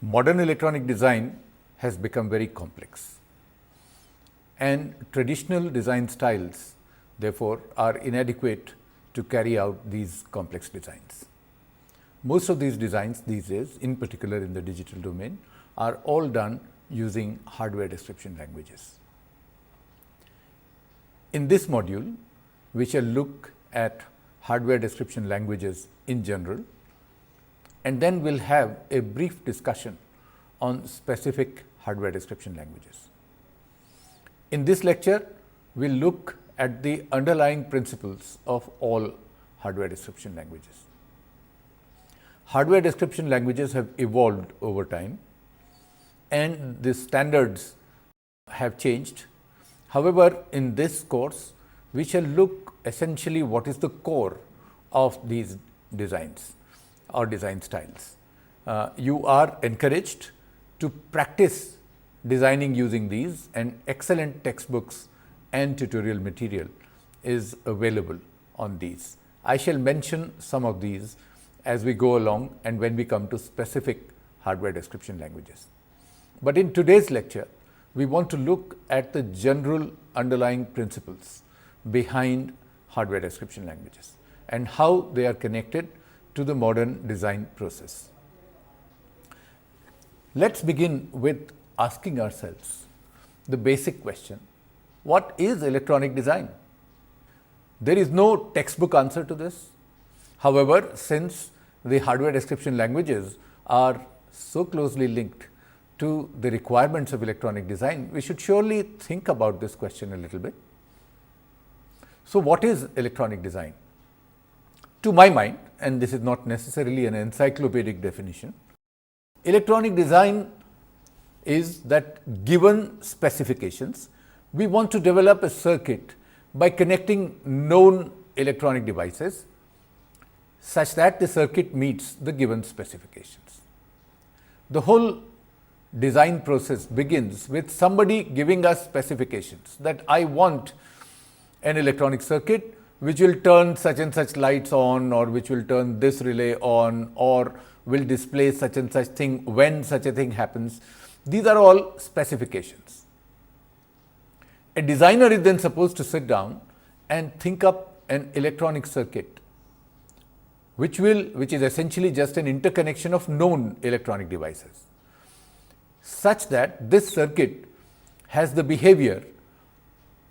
Modern electronic design has become very complex, and traditional design styles therefore are inadequate to carry out these complex designs. Most of these designs these days, in particular in the digital domain, are all done using hardware description languages. In this module, we shall look at hardware description languages in general, and then we will have a brief discussion on specific hardware description languages. In this lecture, we will look at the underlying principles of all hardware description languages. Hardware description languages have evolved over time, and the standards have changed. However, in this course, we shall look essentially what is the core of these designs or design styles. You are encouraged to practice designing using these, and excellent textbooks and tutorial material is available on these. I shall mention some of these as we go along and when we come to specific hardware description languages. But in today's lecture, we want to look at the general underlying principles behind hardware description languages and how they are connected to the modern design process. Let's begin with asking ourselves the basic question: what is electronic design? There is no textbook answer to this. However, since the hardware description languages are so closely linked to the requirements of electronic design, we should surely think about this question a little bit. So, what is electronic design? To my mind, and this is not necessarily an encyclopedic definition, electronic design is that given specifications, we want to develop a circuit by connecting known electronic devices such that the circuit meets the given specifications. The whole design process begins with somebody giving us specifications that I want an electronic circuit which will turn such and such lights on, or which will turn this relay on, or will display such and such thing when such a thing happens. These are all specifications. A designer is then supposed to sit down and think up an electronic circuit which is essentially just an interconnection of known electronic devices, such that this circuit has the behavior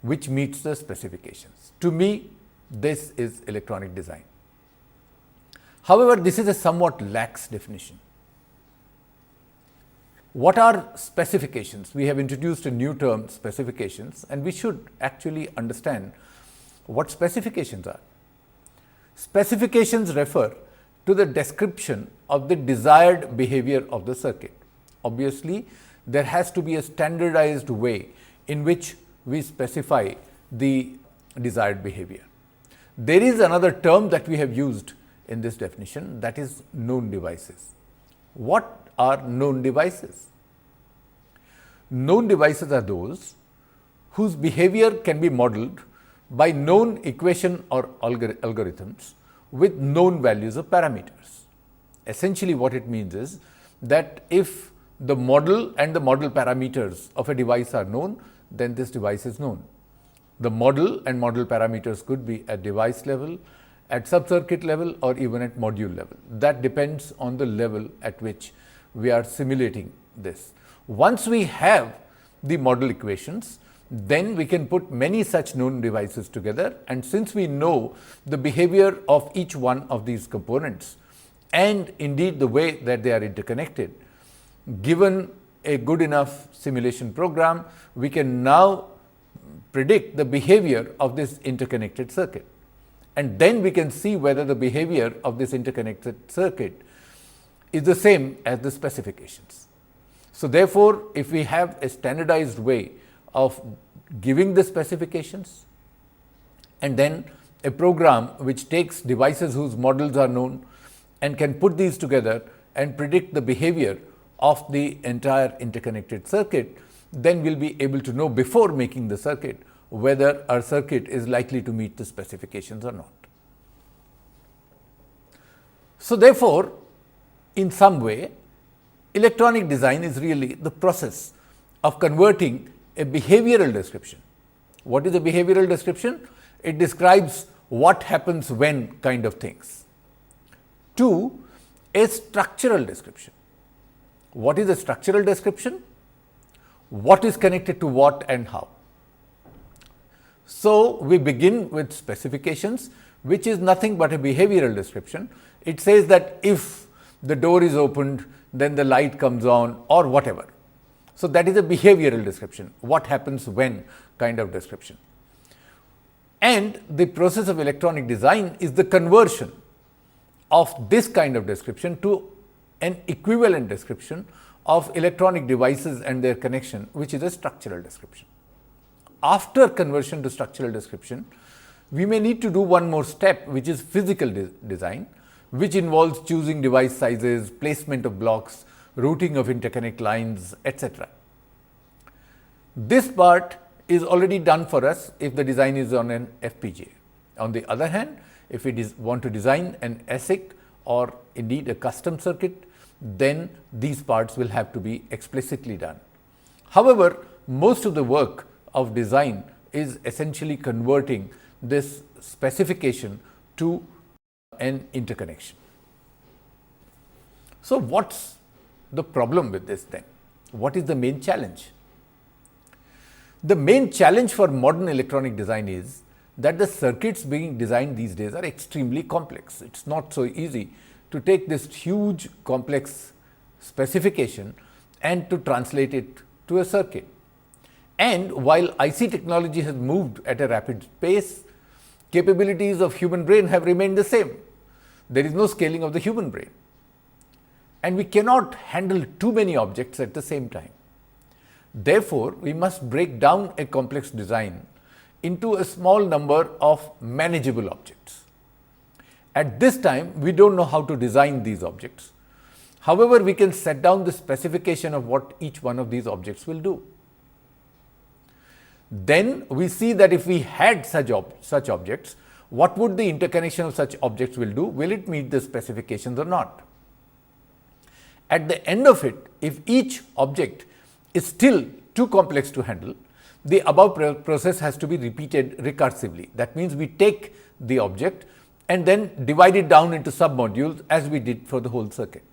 which meets the specifications. To me, this is electronic design. However, this is a somewhat lax definition. What are specifications? We have introduced a new term, specifications, and we should actually understand what specifications are. Specifications refer to the description of the desired behavior of the circuit. Obviously, there has to be a standardized way in which we specify the desired behavior. There is another term that we have used in this definition, that is known devices. What are known devices? Known devices are those whose behavior can be modeled by known equation or algorithms with known values of parameters. Essentially, what it means is that if the model and the model parameters of a device are known, then this device is known. The model and model parameters could be at device level, at sub-circuit level, or even at module level. That depends on the level at which we are simulating this. Once we have the model equations, then we can put many such known devices together, and since we know the behavior of each one of these components and indeed the way that they are interconnected, given a good enough simulation program, we can now predict the behavior of this interconnected circuit, and then we can see whether the behavior of this interconnected circuit is the same as the specifications. So, therefore, if we have a standardized way of giving the specifications and then a program which takes devices whose models are known and can put these together and predict the behavior of the entire interconnected circuit, then we will be able to know before making the circuit whether our circuit is likely to meet the specifications or not. So, therefore, in some way Electronic design is really the process of converting a behavioral description. What is a behavioral description? It describes what happens when kind of things, to a structural description. What is a structural description? What is connected to what and how. So, we begin with specifications, which is nothing but a behavioral description. It says that if the door is opened, then the light comes on or whatever. So, that is a behavioral description, what happens when kind of description. And the process of electronic design is the conversion of this kind of description to an equivalent description of electronic devices and their connection, which is a structural description. After conversion to structural description, we may need to do one more step, which is physical design, which involves choosing device sizes, placement of blocks, routing of interconnect lines, etc. This part is already done for us if the design is on an FPGA. On the other hand, if we want to design an ASIC or indeed a custom circuit, then these parts will have to be explicitly done. However, most of the work of design is essentially converting this specification to an interconnection. So, what's the problem with this then? What is the main challenge? The main challenge for modern electronic design is that the circuits being designed these days are extremely complex. It's not so easy to take this huge complex specification and to translate it to a circuit. And while IC technology has moved at a rapid pace, capabilities of human brain have remained the same. There is no scaling of the human brain. And we cannot handle too many objects at the same time. Therefore, we must break down a complex design into a small number of manageable objects. At this time, we don't know how to design these objects. However, we can set down the specification of what each one of these objects will do. Then we see that if we had such objects, what would the interconnection of such objects will do? Will it meet the specifications or not? At the end of it, if each object is still too complex to handle, the above process has to be repeated recursively. That means we take the object and then divide it down into sub-modules as we did for the whole circuit.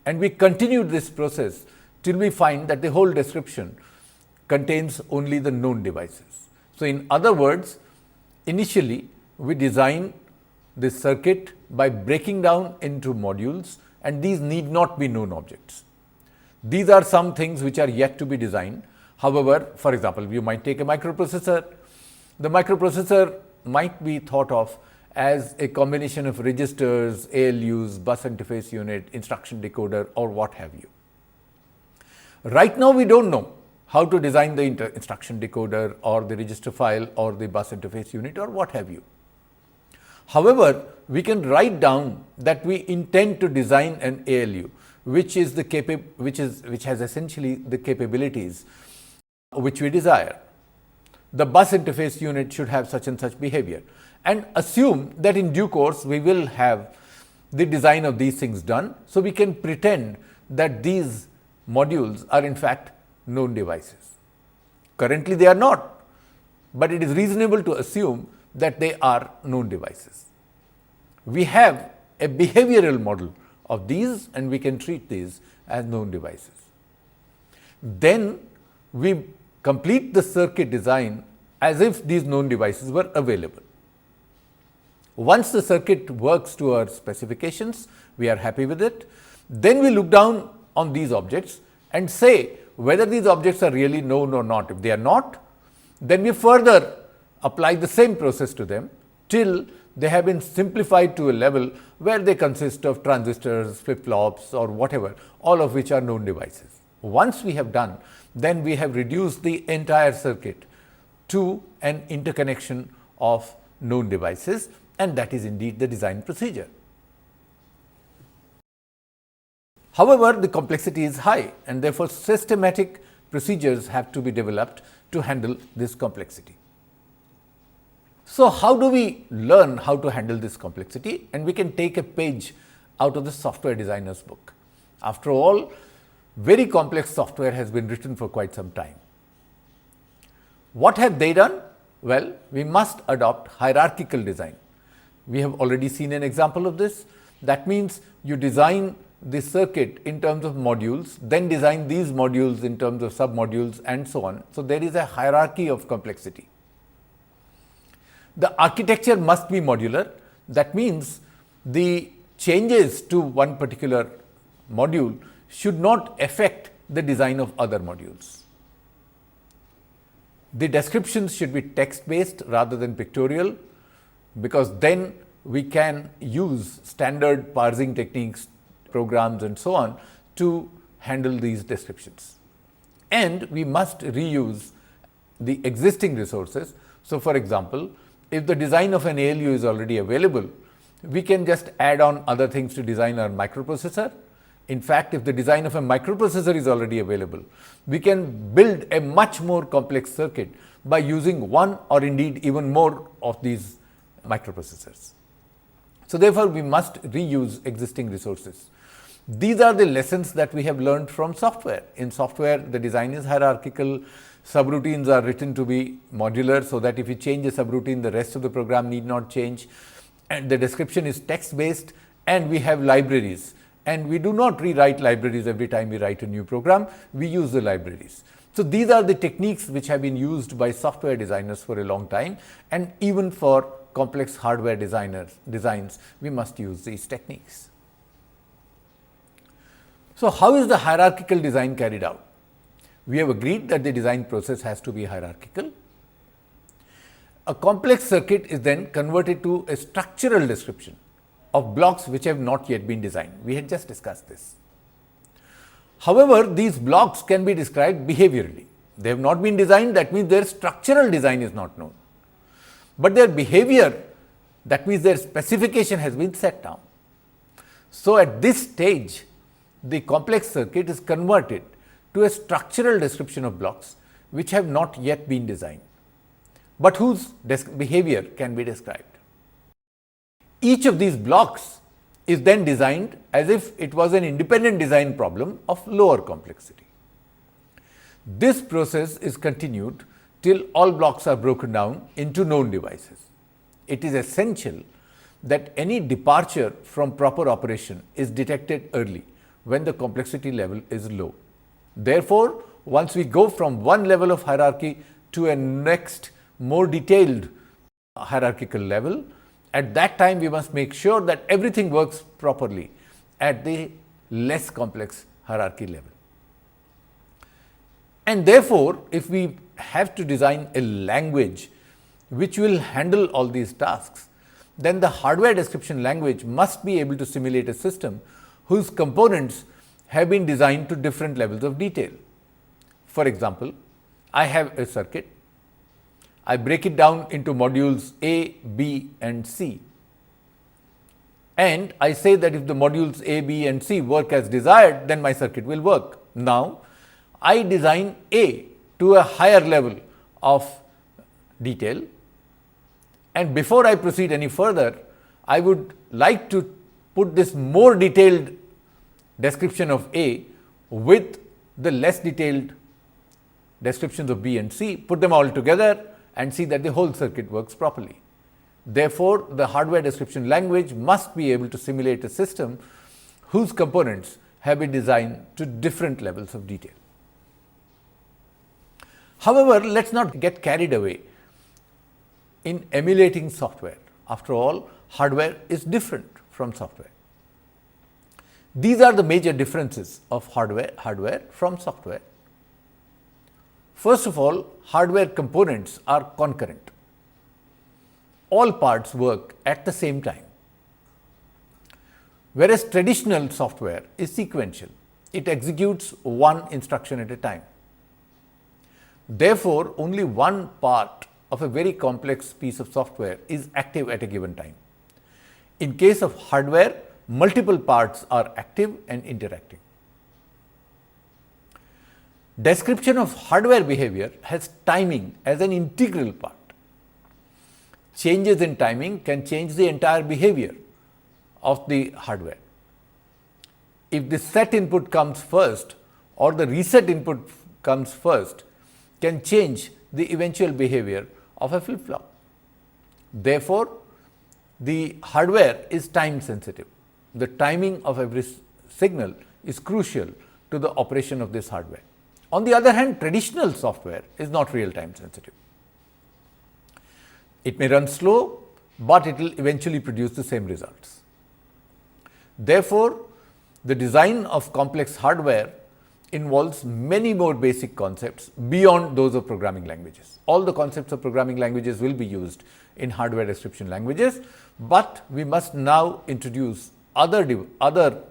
And we continue this process till we find that the whole description contains only the known devices. So, in other words, initially we design this circuit by breaking down into modules, and these need not be known objects. These are some things which are yet to be designed. However, for example, you might take a microprocessor. The microprocessor might be thought of as a combination of registers, ALUs, bus interface unit, instruction decoder, or what have you. Right now, we don't know how to design the instruction decoder or the register file or the bus interface unit or what have you. However, we can write down that we intend to design an ALU, which has essentially the capabilities which we desire. The bus interface unit should have such and such behavior, and assume that in due course we will have the design of these things done. So, we can pretend that these modules are in fact known devices. Currently they are not, but it is reasonable to assume that they are known devices. We have a behavioral model of these, and we can treat these as known devices. Then we complete the circuit design as if these known devices were available. Once the circuit works to our specifications, we are happy with it. Then we look down on these objects and say whether these objects are really known or not. If they are not, then we further apply the same process to them till they have been simplified to a level where they consist of transistors, flip-flops, or whatever, all of which are known devices. Once we have done, then we have reduced the entire circuit to an interconnection of known devices, and that is indeed the design procedure. However, the complexity is high, and therefore systematic procedures have to be developed to handle this complexity. So, how do we learn how to handle this complexity? And we can take a page out of the software designer's book. After all, very complex software has been written for quite some time. What have they done? Well, we must adopt hierarchical design. We have already seen an example of this. That means you design the circuit in terms of modules, then design these modules in terms of sub-modules and so on. So, there is a hierarchy of complexity. The architecture must be modular. That means the changes to one particular module should not affect the design of other modules. The descriptions should be text based rather than pictorial, because then we can use standard parsing techniques, programs and so on to handle these descriptions. And we must reuse the existing resources. So, for example, if the design of an ALU is already available, we can just add on other things to design our microprocessor. In fact, if the design of a microprocessor is already available, we can build a much more complex circuit by using one or indeed even more of these microprocessors. So, therefore, we must reuse existing resources. These are the lessons that we have learned from software. In software, the design is hierarchical, subroutines are written to be modular, so that if you change a subroutine, the rest of the program need not change, and the description is text based, and we have libraries. And we do not rewrite libraries every time we write a new program, we use the libraries. So, these are the techniques which have been used by software designers for a long time, and even for complex hardware designs, we must use these techniques. So, how is the hierarchical design carried out? We have agreed that the design process has to be hierarchical. A complex circuit is then converted to a structural description of blocks which have not yet been designed. We had just discussed this. However, these blocks can be described behaviorally. They have not been designed, that means their structural design is not known. But their behavior, that means their specification has been set down. So, at this stage, the complex circuit is converted to a structural description of blocks which have not yet been designed, but whose behavior can be described. Each of these blocks is then designed as if it was an independent design problem of lower complexity. This process is continued till all blocks are broken down into known devices. It is essential that any departure from proper operation is detected early when the complexity level is low. Therefore, once we go from one level of hierarchy to a next more detailed hierarchical level, at that time we must make sure that everything works properly at the less complex hierarchy level. And therefore, if we have to design a language which will handle all these tasks, then the hardware description language must be able to simulate a system whose components have been designed to different levels of detail. For example, I have a circuit. I break it down into modules A, B and C, and I say that if the modules A, B and C work as desired, then my circuit will work. Now, I design A to a higher level of detail, and before I proceed any further, I would like to put this more detailed description of A with the less detailed descriptions of B and C, put them all together and see that the whole circuit works properly. Therefore, the hardware description language must be able to simulate a system whose components have been designed to different levels of detail. However, let us not get carried away in emulating software. After all, hardware is different from software. These are the major differences of hardware from software. First of all, hardware components are concurrent. All parts work at the same time, whereas traditional software is sequential. It executes one instruction at a time. Therefore, only one part of a very complex piece of software is active at a given time. In case of hardware, multiple parts are active and interacting. Description of hardware behavior has timing as an integral part. Changes in timing can change the entire behavior of the hardware. If the set input comes first or the reset input comes first can change the eventual behavior of a flip-flop. Therefore, the hardware is time sensitive. The timing of every signal is crucial to the operation of this hardware. On the other hand, traditional software is not real time sensitive. It may run slow, but it will eventually produce the same results. Therefore, the design of complex hardware involves many more basic concepts beyond those of programming languages. All the concepts of programming languages will be used in hardware description languages, but we must now introduce other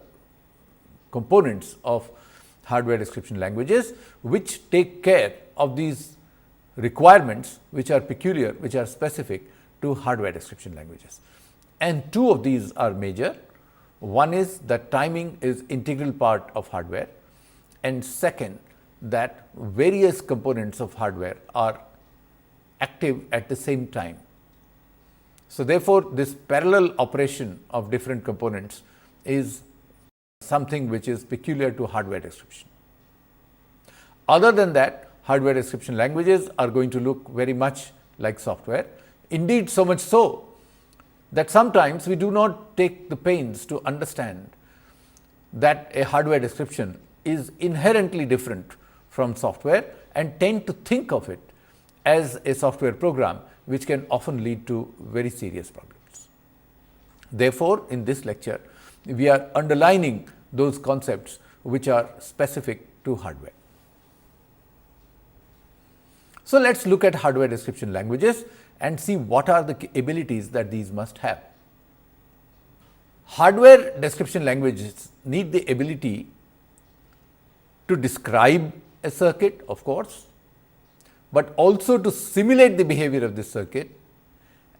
components of hardware description languages which take care of these requirements which are peculiar, which are specific to hardware description languages. And two of these are major. One is that timing is integral part of hardware, and second, that various components of hardware are active at the same time. So therefore, this parallel operation of different components is something which is peculiar to hardware description. Other than that, hardware description languages are going to look very much like software. Indeed, so much so that sometimes we do not take the pains to understand that a hardware description is inherently different from software and tend to think of it as a software program, which can often lead to very serious problems. Therefore, in this lecture, we are underlining those concepts which are specific to hardware. So, let us look at hardware description languages and see what are the abilities that these must have. Hardware description languages need the ability to describe a circuit, of course, but also to simulate the behavior of this circuit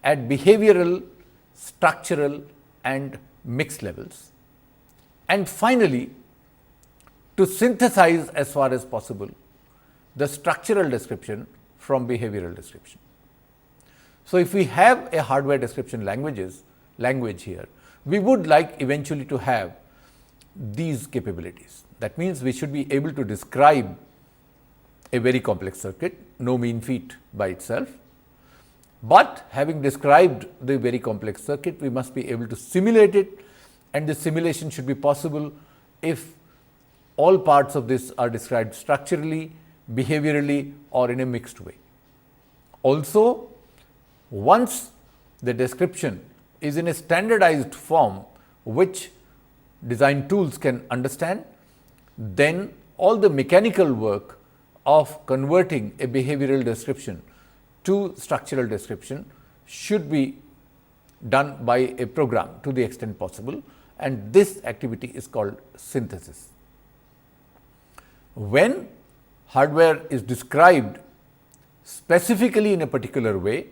at behavioral, structural and mixed levels, and finally to synthesize as far as possible the structural description from behavioral description. So, if we have a hardware description language here, we would like eventually to have these capabilities. That means, we should be able to describe a very complex circuit, no mean feat by itself, but having described the very complex circuit, we must be able to simulate it, and the simulation should be possible if all parts of this are described structurally, behaviorally or in a mixed way. Also, once the description is in a standardized form which design tools can understand, then all the mechanical work of converting a behavioral description to structural description should be done by a program to the extent possible, and this activity is called synthesis. When hardware is described specifically in a particular way,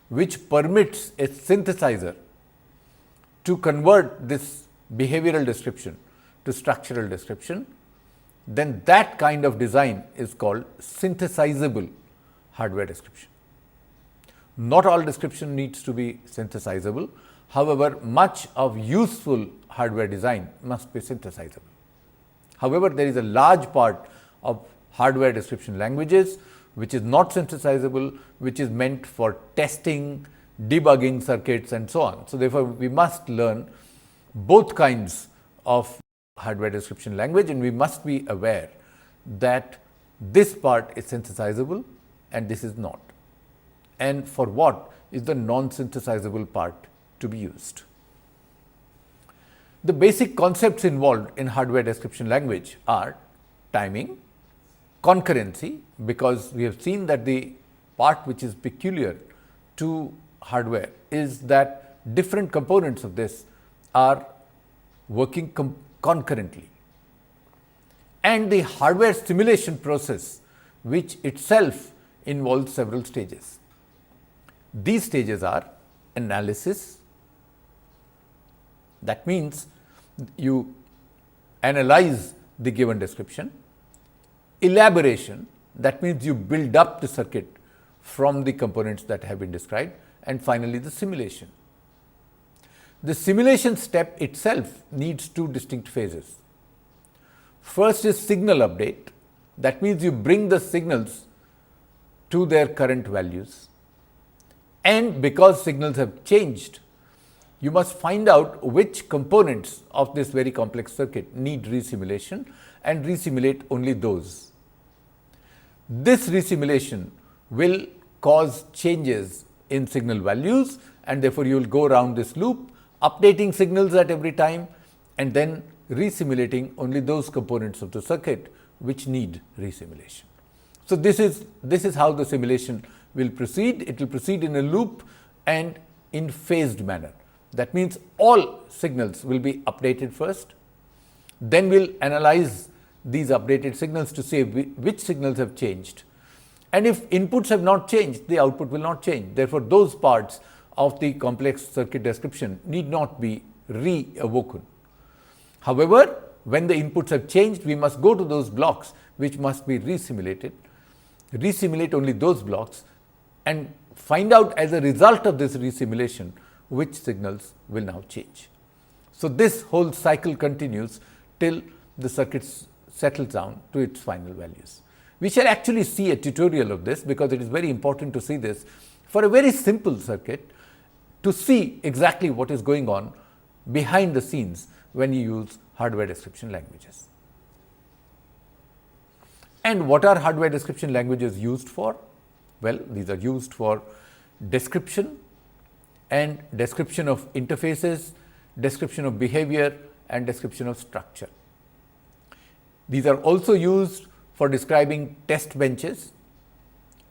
which permits a synthesizer to convert this behavioral description to structural description, then that kind of design is called synthesizable hardware description. Not all description needs to be synthesizable. However, much of useful hardware design must be synthesizable. However, there is a large part of hardware description languages which is not synthesizable, which is meant for testing, debugging circuits and so on. So, therefore, we must learn both kinds of hardware description language, and we must be aware that this part is synthesizable and this is not, and for what is the non-synthesizable part to be used. The basic concepts involved in hardware description language are timing, concurrency, because we have seen that the part which is peculiar to hardware is that different components of this are working concurrently, and the hardware simulation process, which itself involves several stages. These stages are analysis, that means you analyze the given description; elaboration, that means you build up the circuit from the components that have been described; and finally, the simulation. The simulation step itself needs two distinct phases. First is signal update. That means you bring the signals to their current values. And because signals have changed, you must find out which components of this very complex circuit need resimulation and resimulate only those. This resimulation will cause changes in signal values, and therefore you will go around this loop, updating signals at every time and then resimulating only those components of the circuit which need resimulation. So, this is how the simulation will proceed. It will proceed in a loop and in phased manner. That means all signals will be updated first, then we will analyze these updated signals to say which signals have changed, and if inputs have not changed, the output will not change. Therefore, those parts of the complex circuit description need not be re-awoken. However, when the inputs have changed, we must go to those blocks which must be resimulated, resimulate only those blocks and find out as a result of this resimulation which signals will now change. So, this whole cycle continues till the circuit settles down to its final values. We shall actually see a tutorial of this, because it is very important to see this for a very simple circuit, to see exactly what is going on behind the scenes when you use hardware description languages. And what are hardware description languages used for? Well, these are used for description and description of interfaces, description of behavior and description of structure. These are also used for describing test benches,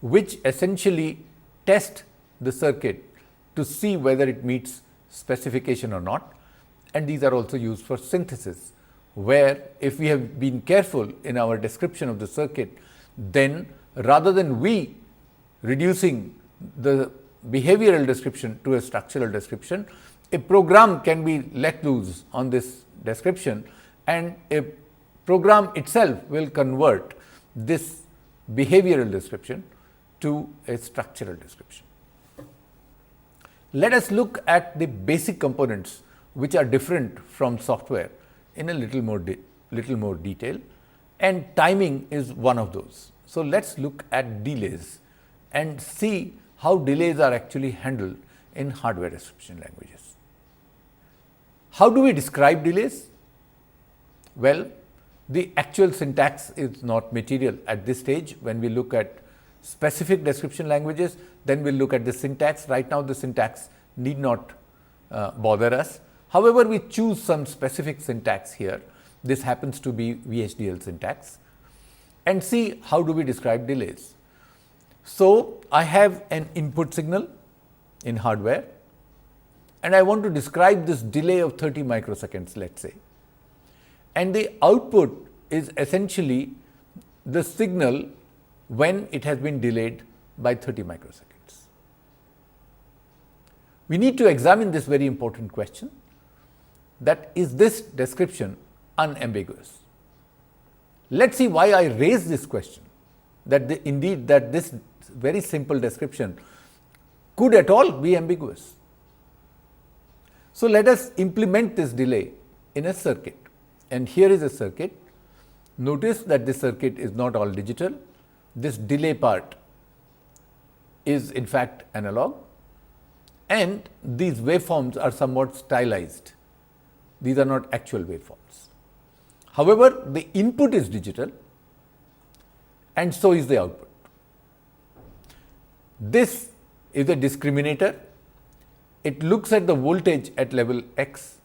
which essentially test the circuit to see whether it meets specification or not. And these are also used for synthesis, where if we have been careful in our description of the circuit, then rather than we reducing the behavioral description to a structural description, a program can be let loose on this description, and a program itself will convert this behavioral description to a structural description. Let us look at the basic components which are different from software in a little more detail, and timing is one of those. So, let us look at delays and see how delays are actually handled in hardware description languages. How do we describe delays? Well, the actual syntax is not material at this stage. When we look at specific description languages, then we will look at the syntax. Right now, the syntax need not bother us. However, we choose some specific syntax here. This happens to be VHDL syntax, and see how do we describe delays. So, I have an input signal in hardware, and I want to describe this delay of 30 microseconds, let us say, and the output is essentially the signal when it has been delayed by 30 microseconds. We need to examine this very important question, that is this description unambiguous. Let us see why I raise this question, that indeed that this very simple description could at all be ambiguous. So, let us implement this delay in a circuit, and here is a circuit. Notice that this circuit is not all digital. This delay part is in fact analog, and these waveforms are somewhat stylized. These are not actual waveforms. However, the input is digital and so is the output. This is a discriminator. It looks at the voltage at level X,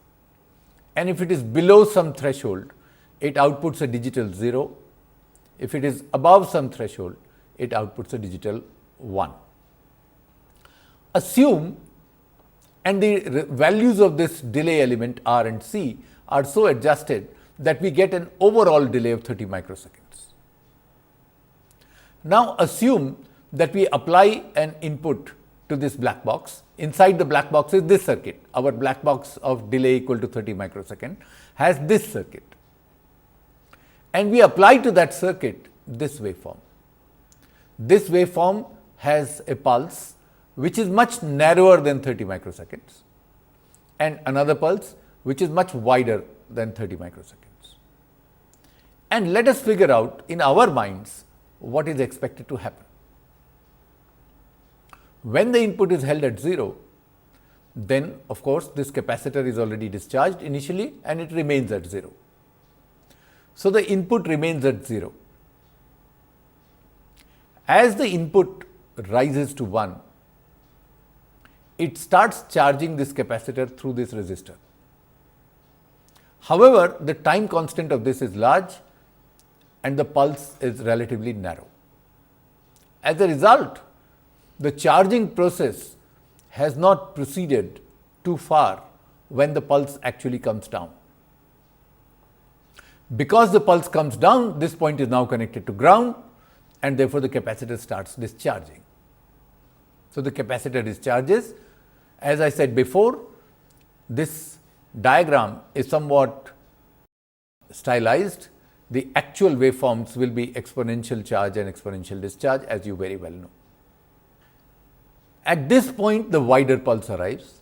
and if it is below some threshold, it outputs a digital 0. If it is above some threshold, it outputs a digital 1. Assume, and the values of this delay element R and C are so adjusted that we get an overall delay of 30 microseconds. Now, assume that we apply an input to this black box. Inside the black box is this circuit. Our black box of delay equal to 30 microsecond has this circuit, and we apply to that circuit this waveform. This waveform has a pulse which is much narrower than 30 microseconds, and another pulse which is much wider than 30 microseconds. and let us figure out in our minds what is expected to happen. When the input is held at 0, then of course this capacitor is already discharged initially and it remains at 0. So, the input remains at 0. As the input rises to 1, it starts charging this capacitor through this resistor. However, the time constant of this is large and the pulse is relatively narrow. As a result, the charging process has not proceeded too far when the pulse actually comes down. Because the pulse comes down, this point is now connected to ground and therefore the capacitor starts discharging. So, the capacitor discharges. As I said before, this diagram is somewhat stylized. The actual waveforms will be exponential charge and exponential discharge, as you very well know. At this point, the wider pulse arrives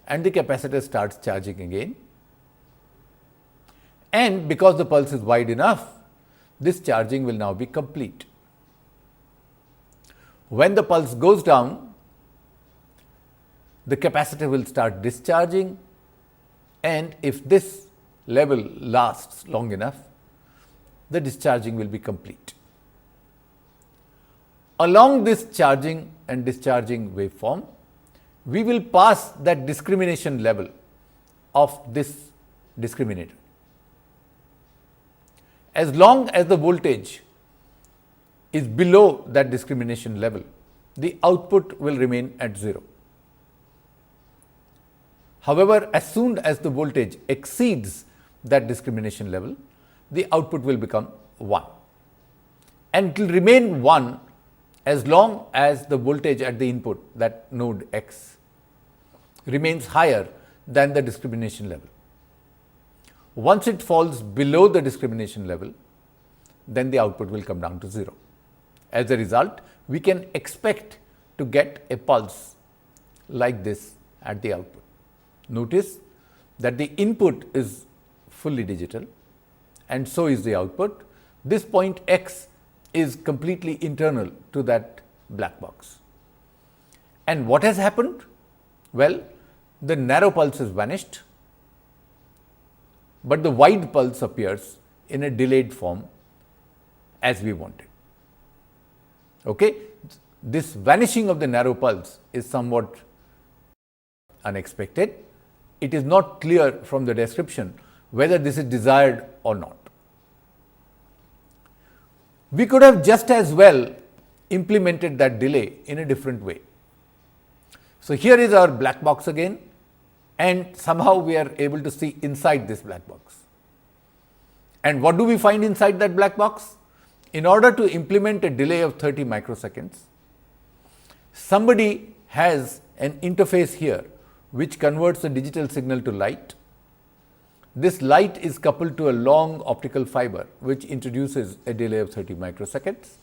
and the capacitor starts charging again. And because the pulse is wide enough, this charging will now be complete. When the pulse goes down, the capacitor will start discharging, and if this level lasts long enough, the discharging will be complete. Along this charging and discharging waveform, we will pass that discrimination level of this discriminator. As long as the voltage is below that discrimination level, the output will remain at 0. However, as soon as the voltage exceeds that discrimination level, the output will become 1, and it will remain 1 as long as the voltage at the input, that node X, remains higher than the discrimination level. Once it falls below the discrimination level, then the output will come down to 0. As a result, we can expect to get a pulse like this at the output. Notice that the input is fully digital and so is the output. This point X is completely internal to that black box. And what has happened? Well, the narrow pulse has vanished, but the wide pulse appears in a delayed form as we wanted. Okay? This vanishing of the narrow pulse is somewhat unexpected. It is not clear from the description whether this is desired or not. We could have just as well implemented that delay in a different way. So, here is our black box again, and somehow we are able to see inside this black box. And what do we find inside that black box? In order to implement a delay of 30 microseconds, somebody has an interface here which converts a digital signal to light. This light is coupled to a long optical fiber which introduces a delay of 30 microseconds.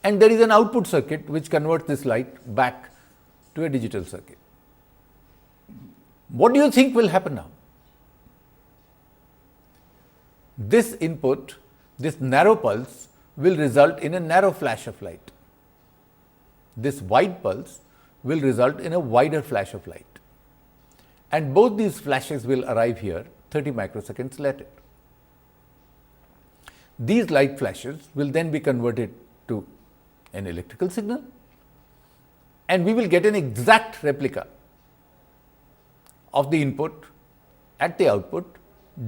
And there is an output circuit which converts this light back to a digital circuit. What do you think will happen now? This input, this narrow pulse, will result in a narrow flash of light. This wide pulse will result in a wider flash of light. And both these flashes will arrive here 30 microseconds later. These light flashes will then be converted to an electrical signal, and we will get an exact replica of the input at the output,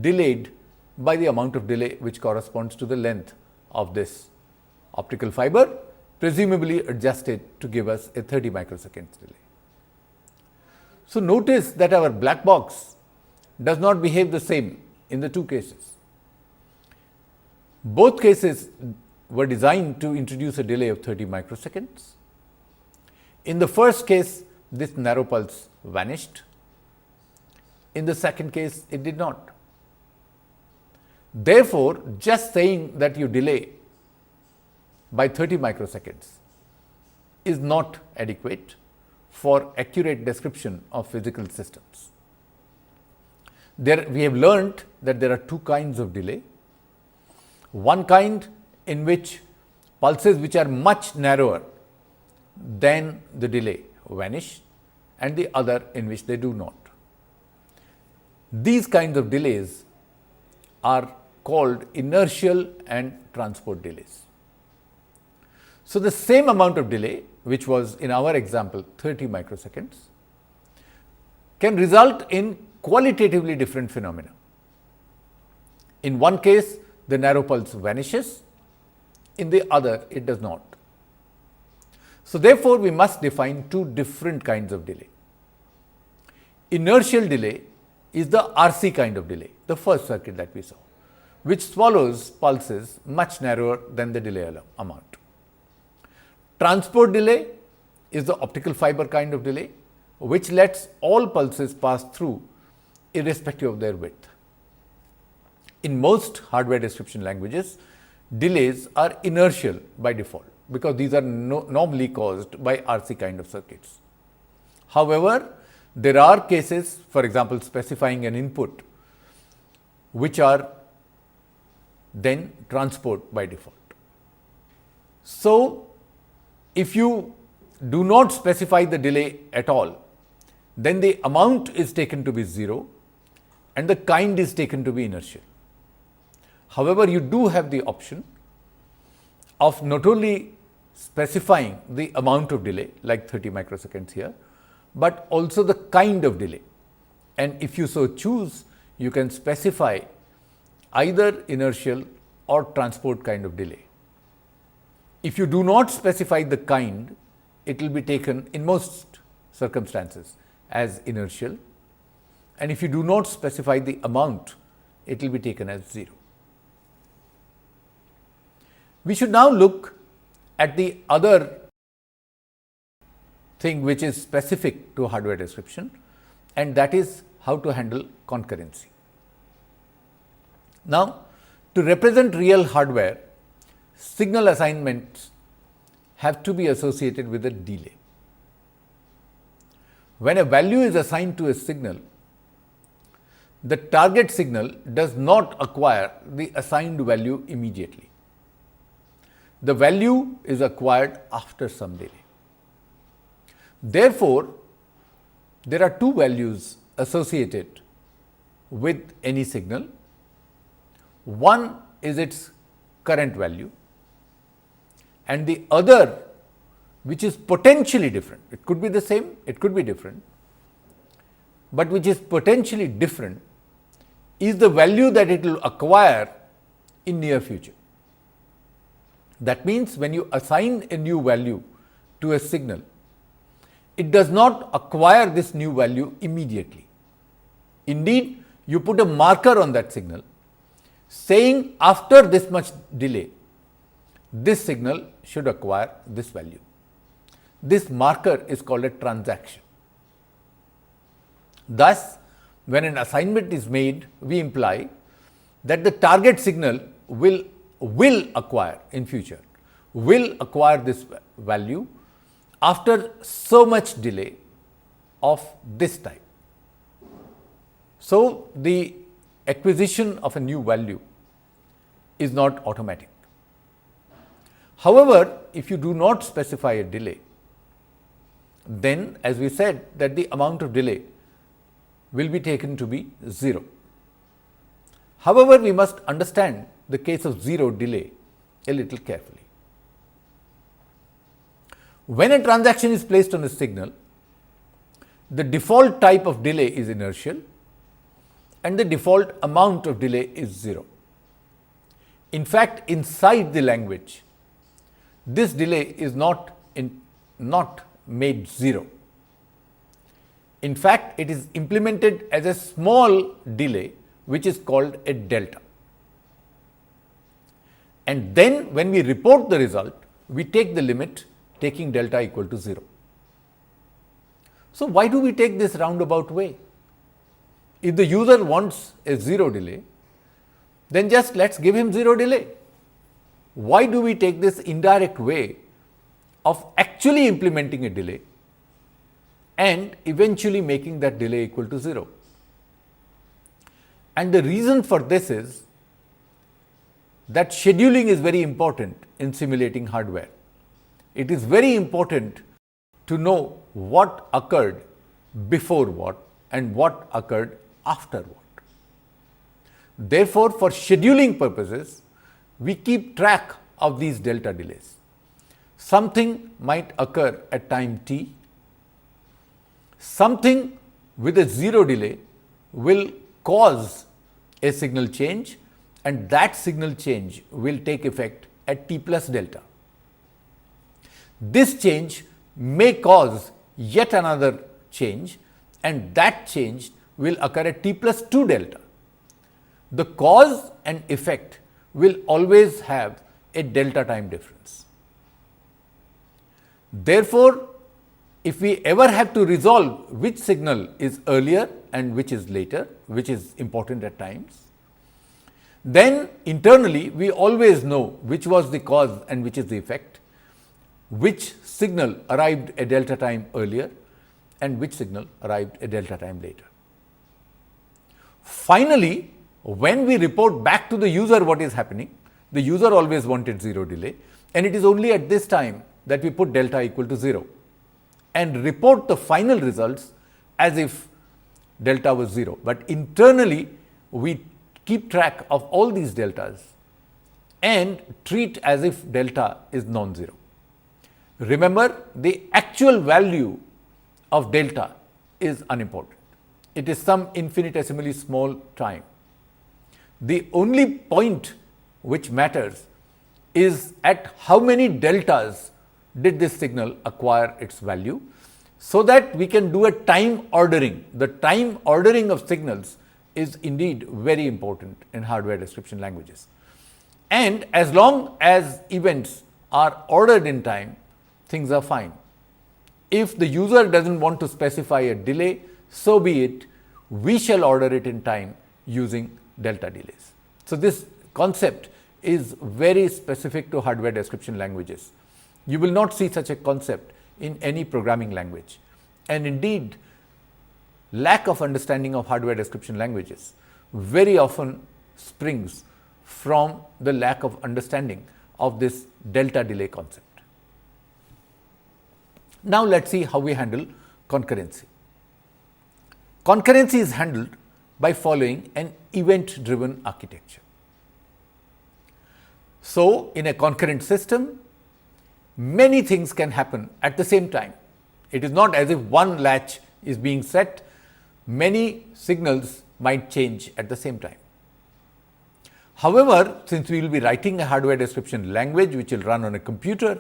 delayed by the amount of delay which corresponds to the length of this optical fiber, presumably adjusted to give us a 30 microseconds delay. So, notice that our black box does not behave the same in the two cases. Both cases were designed to introduce a delay of 30 microseconds. In the first case, this narrow pulse vanished. In the second case, it did not. Therefore, just saying that you delay by 30 microseconds is not adequate for accurate description of physical systems. We have learnt that there are two kinds of delay. One kind in which pulses which are much narrower than the delay vanish, and the other in which they do not. These kinds of delays are called inertial and transport delays. So, the same amount of delay, which was in our example 30 microseconds, can result in qualitatively different phenomena. In one case, the narrow pulse vanishes, in the other it does not. So, therefore, we must define two different kinds of delay. Inertial delay is the RC kind of delay, the first circuit that we saw, which swallows pulses much narrower than the delay amount. Transport delay is the optical fiber kind of delay, which lets all pulses pass through irrespective of their width. In most hardware description languages, delays are inertial by default, because these are normally caused by RC kind of circuits. However, there are cases, for example, specifying an input, which are then transport by default. So, if you do not specify the delay at all, then the amount is taken to be 0 and the kind is taken to be inertial. However, you do have the option of not only specifying the amount of delay, like 30 microseconds here, but also the kind of delay. And if you so choose, you can specify either inertial or transport kind of delay. If you do not specify the kind, it will be taken in most circumstances as inertial, and if you do not specify the amount, it will be taken as 0. We should now look at the other thing which is specific to hardware description, and that is how to handle concurrency. Now, to represent real hardware, signal assignments have to be associated with a delay. When a value is assigned to a signal, the target signal does not acquire the assigned value immediately. The value is acquired after some delay. Therefore, there are two values associated with any signal. One is its current value, and the other, which is potentially different. It could be the same, it could be different, but which is potentially different, is the value that it will acquire in near future. That means, when you assign a new value to a signal, it does not acquire this new value immediately. Indeed, you put a marker on that signal saying after this much delay, this signal should acquire this value. This marker is called a transaction. Thus, when an assignment is made, we imply that the target signal will acquire in future, will acquire this value after so much delay of this type. So, the acquisition of a new value is not automatic. However, if you do not specify a delay, then as we said that the amount of delay will be taken to be 0. However, we must understand the case of 0 delay a little carefully. When a transaction is placed on a signal, the default type of delay is inertial and the default amount of delay is 0. In fact, inside the language, this delay is not made 0. In fact, it is implemented as a small delay which is called a delta. And then when we report the result, we take the limit taking delta equal to 0. So, why do we take this roundabout way? If the user wants a 0 delay, then just let us give him 0 delay. Why do we take this indirect way of actually implementing a delay and eventually making that delay equal to 0? And the reason for this is that scheduling is very important in simulating hardware. It is very important to know what occurred before what and what occurred after what. Therefore, for scheduling purposes, we keep track of these delta delays. Something might occur at time t, something with a 0 delay will cause a signal change, and that signal change will take effect at t plus delta. This change may cause yet another change, and that change will occur at t plus 2 delta. The cause and effect will always have a delta time difference. Therefore, if we ever have to resolve which signal is earlier and which is later, which is important at times, then internally we always know which was the cause and which is the effect, which signal arrived a delta time earlier and which signal arrived a delta time later. Finally, when we report back to the user what is happening, the user always wanted 0 delay, and it is only at this time that we put delta equal to 0 and report the final results as if delta was 0. But internally, we keep track of all these deltas and treat as if delta is non-zero. Remember, the actual value of delta is unimportant. It is some infinitesimally small time. The only point which matters is at how many deltas did this signal acquire its value, so that we can do a time ordering. The time ordering of signals is indeed very important in hardware description languages. And as long as events are ordered in time, things are fine. If the user doesn't want to specify a delay, so be it, we shall order it in time using delta delays. So, this concept is very specific to hardware description languages. You will not see such a concept in any programming language. And indeed, lack of understanding of hardware description languages very often springs from the lack of understanding of this delta delay concept. Now, let us see how we handle concurrency. Concurrency is handled by following an event-driven architecture. So, in a concurrent system, many things can happen at the same time. It is not as if one latch is being set, many signals might change at the same time. However, since we will be writing a hardware description language which will run on a computer,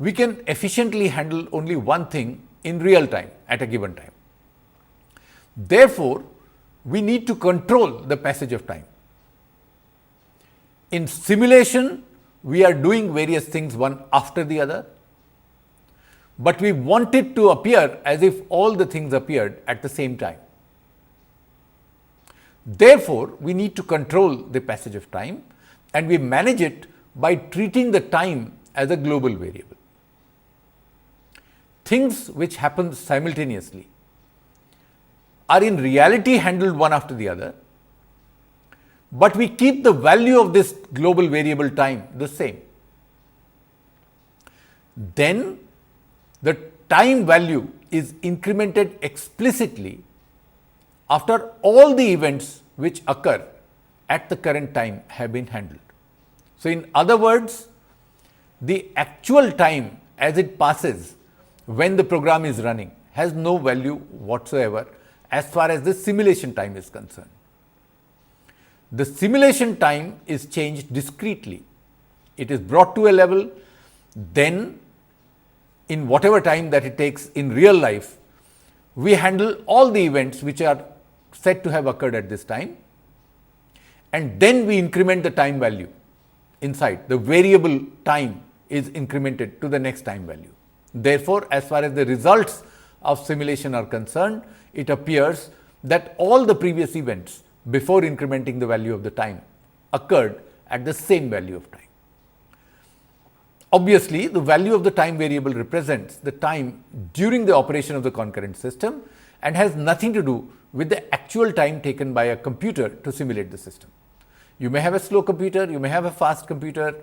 we can efficiently handle only one thing in real time at a given time. Therefore, we need to control the passage of time. In simulation, we are doing various things one after the other, but we want it to appear as if all the things appeared at the same time. Therefore, we need to control the passage of time, and we manage it by treating the time as a global variable. Things which happen simultaneously are in reality handled one after the other, but we keep the value of this global variable time the same. Then the time value is incremented explicitly after all the events which occur at the current time have been handled. So, in other words, the actual time as it passes when the program is running has no value whatsoever as far as the simulation time is concerned. The simulation time is changed discretely. It is brought to a level, then in whatever time that it takes in real life, we handle all the events which are said to have occurred at this time, and then we increment the time value inside. The variable time is incremented to the next time value. Therefore, as far as the results of simulation are concerned, it appears that all the previous events before incrementing the value of the time occurred at the same value of time. Obviously, the value of the time variable represents the time during the operation of the concurrent system and has nothing to do with the actual time taken by a computer to simulate the system. You may have a slow computer, you may have a fast computer,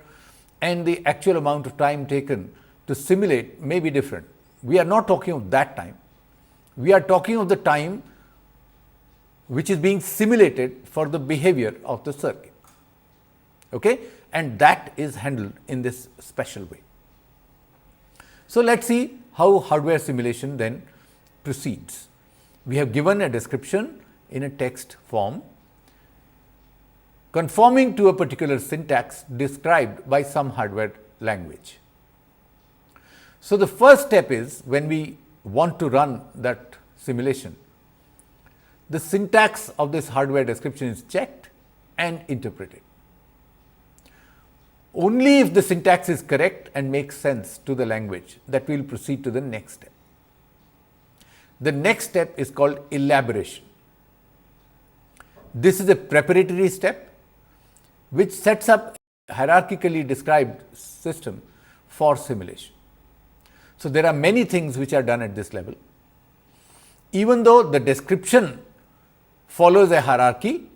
and the actual amount of time taken to simulate may be different. We are not talking of that time. We are talking of the time which is being simulated for the behavior of the circuit. Okay? And that is handled in this special way. So, let us see how hardware simulation then proceeds. We have given a description in a text form conforming to a particular syntax described by some hardware language. So, the first step is when we want to run that simulation, the syntax of this hardware description is checked and interpreted. Only if the syntax is correct and makes sense to the language that we will proceed to the next step. The next step is called elaboration. This is a preparatory step which sets up a hierarchically described system for simulation. So, there are many things which are done at this level. Even though the description follows a hierarchy,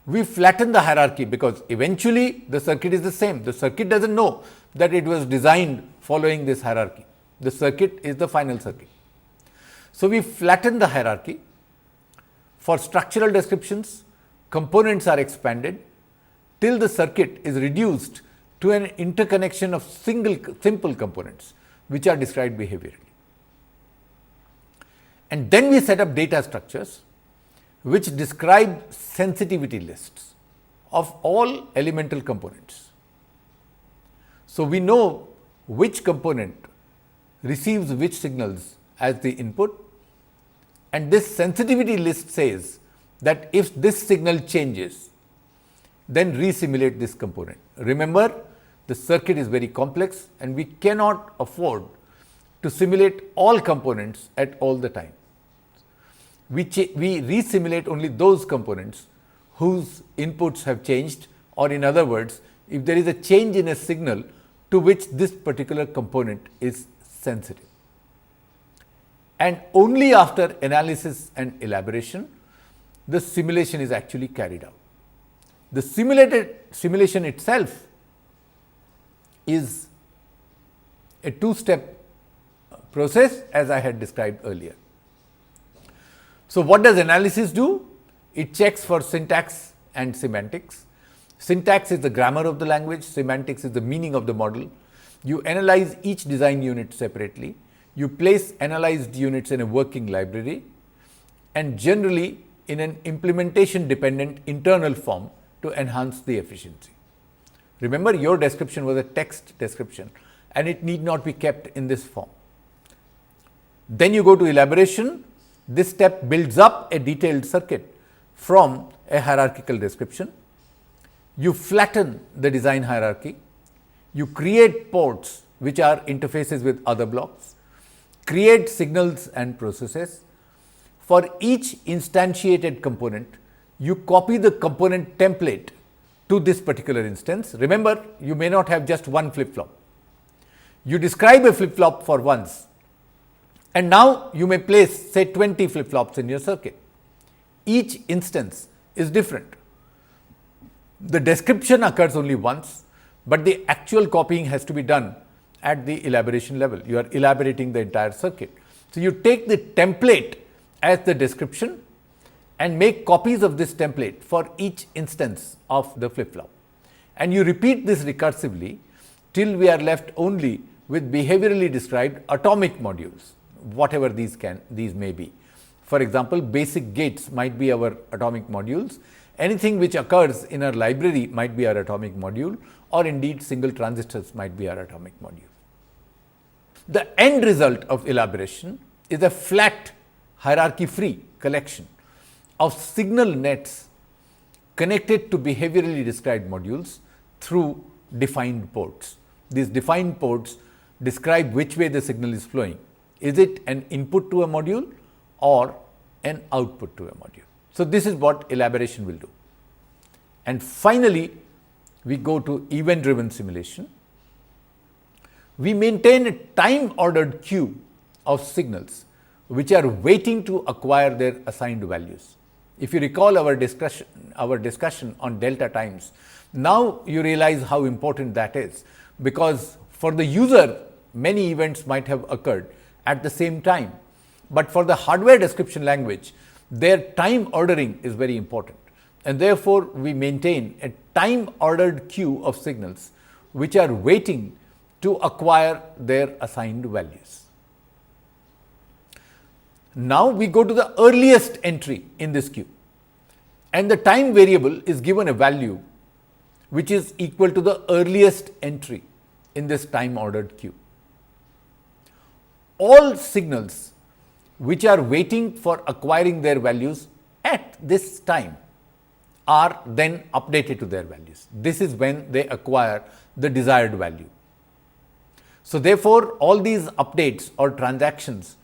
we flatten the hierarchy because eventually the circuit is the same. The circuit does not know that it was designed following this hierarchy. The circuit is the final circuit. So, we flatten the hierarchy. For structural descriptions, components are expanded till the circuit is reduced to an interconnection of simple components which are described behaviorally. And then we set up data structures which describe sensitivity lists of all elemental components. So, we know which component receives which signals as the input, and this sensitivity list says that if this signal changes, then re-simulate this component. Remember, the circuit is very complex and we cannot afford to simulate all components at all the time. We re-simulate only those components whose inputs have changed, or in other words, if there is a change in a signal to which this particular component is sensitive. And only after analysis and elaboration, the simulation is actually carried out. The simulation itself is a two-step process as I had described earlier. So, what does analysis do? It checks for syntax and semantics. Syntax is the grammar of the language, semantics is the meaning of the model. You analyze each design unit separately. You place analyzed units in a working library and generally in an implementation dependent internal form to enhance the efficiency. Remember, your description was a text description and it need not be kept in this form. Then you go to elaboration. This step builds up a detailed circuit from a hierarchical description. You flatten the design hierarchy. You create ports which are interfaces with other blocks, create signals and processes. For each instantiated component, you copy the component template to this particular instance. Remember, you may not have just one flip-flop. You describe a flip-flop for once, and now you may place say 20 flip-flops in your circuit. Each instance is different. The description occurs only once, but the actual copying has to be done at the elaboration level. You are elaborating the entire circuit. So, you take the template as the description and make copies of this template for each instance of the flip-flop. And you repeat this recursively till we are left only with behaviorally described atomic modules, whatever these may be. For example, basic gates might be our atomic modules. Anything which occurs in our library might be our atomic module, or indeed single transistors might be our atomic module. The end result of elaboration is a flat hierarchy-free collection of signal nets connected to behaviorally described modules through defined ports. These defined ports describe which way the signal is flowing. Is it an input to a module or an output to a module? So, this is what elaboration will do. And finally, we go to event-driven simulation. We maintain a time-ordered queue of signals which are waiting to acquire their assigned values. If you recall our discussion on delta times, now you realize how important that is, because for the user, many events might have occurred at the same time. But for the hardware description language, their time ordering is very important. And therefore, we maintain a time ordered queue of signals which are waiting to acquire their assigned values. Now, we go to the earliest entry in this queue, and the time variable is given a value which is equal to the earliest entry in this time ordered queue. All signals which are waiting for acquiring their values at this time are then updated to their values. This is when they acquire the desired value. So, therefore, all these updates or transactions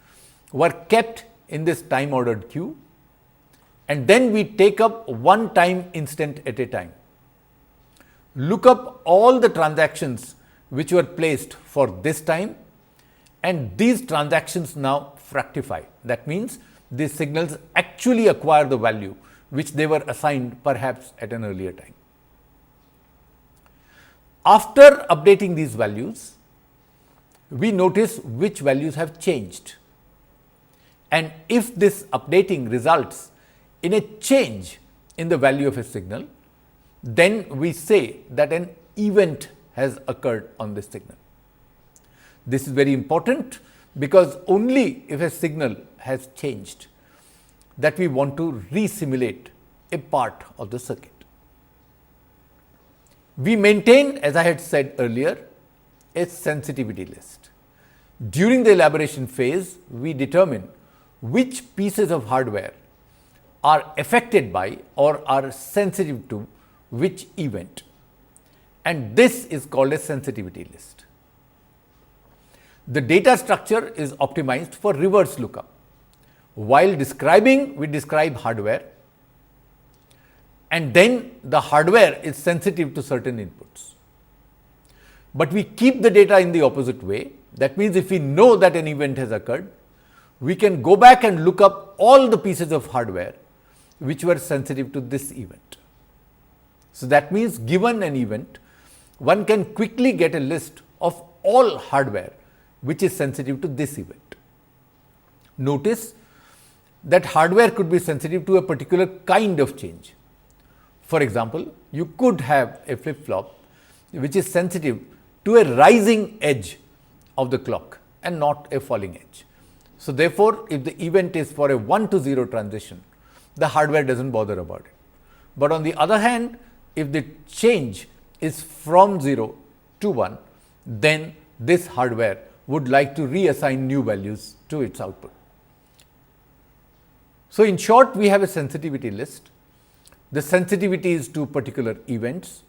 were kept in this time ordered queue, and then we take up one time instant at a time. Look up all the transactions which were placed for this time, and these transactions now fructify. That means these signals actually acquire the value which they were assigned perhaps at an earlier time. After updating these values, we notice which values have changed. And if this updating results in a change in the value of a signal, then we say that an event has occurred on this signal. This is very important, because only if a signal has changed that we want to resimulate a part of the circuit. We maintain, as I had said earlier, a sensitivity list. During the elaboration phase, we determine which pieces of hardware are affected by or are sensitive to which event, and this is called a sensitivity list. The data structure is optimized for reverse lookup. While describing, we describe hardware, and then the hardware is sensitive to certain inputs. But we keep the data in the opposite way. That means, if we know that an event has occurred, we can go back and look up all the pieces of hardware which were sensitive to this event. So, that means, given an event, one can quickly get a list of all hardware which is sensitive to this event. Notice that hardware could be sensitive to a particular kind of change. For example, you could have a flip-flop which is sensitive to a rising edge of the clock and not a falling edge. So, therefore, if the event is for a 1 to 0 transition, the hardware does not bother about it. But on the other hand, if the change is from 0 to 1, then this hardware would like to reassign new values to its output. So, in short, we have a sensitivity list. The sensitivity is to particular events,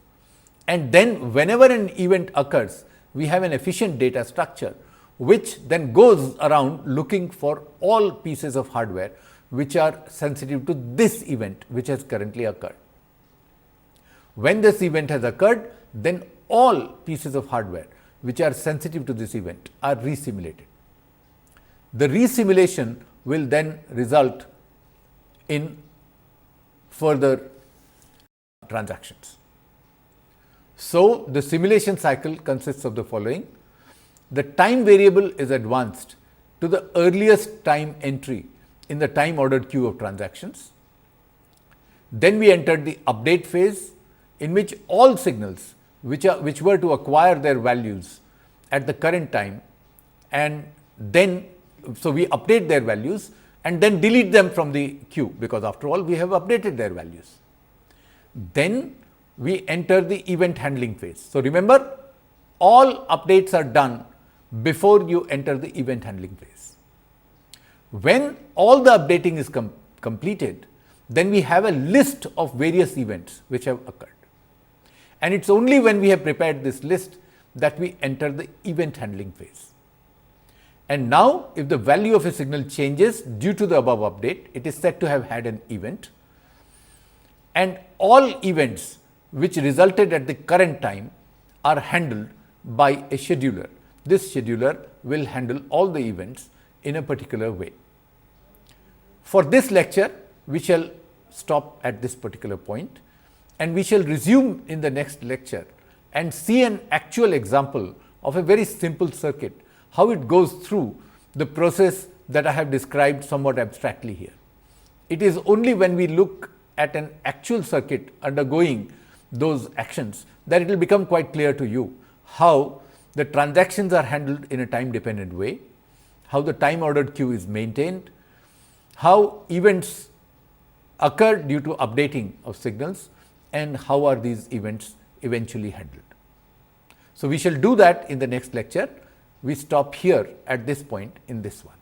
and then whenever an event occurs, we have an efficient data structure which then goes around looking for all pieces of hardware which are sensitive to this event which has currently occurred. When this event has occurred, then all pieces of hardware which are sensitive to this event are resimulated. The resimulation will then result in further transactions. So, the simulation cycle consists of the following. The time variable is advanced to the earliest time entry in the time ordered queue of transactions. Then we entered the update phase, in which all signals which were to acquire their values at the current time, and then so we update their values and then delete them from the queue, because after all we have updated their values. Then we enter the event handling phase. So, remember, all updates are done before you enter the event handling phase. When all the updating is completed, then we have a list of various events which have occurred. And it is only when we have prepared this list that we enter the event handling phase. And now, if the value of a signal changes due to the above update, it is said to have had an event, and all events which resulted at the current time are handled by a scheduler. This scheduler will handle all the events in a particular way. For this lecture, we shall stop at this particular point, and we shall resume in the next lecture and see an actual example of a very simple circuit, how it goes through the process that I have described somewhat abstractly here. It is only when we look at an actual circuit undergoing those actions that it will become quite clear to you how the transactions are handled in a time dependent way, how the time ordered queue is maintained, how events occur due to updating of signals, and how are these events eventually handled. So, we shall do that in the next lecture. We stop here at this point in this one.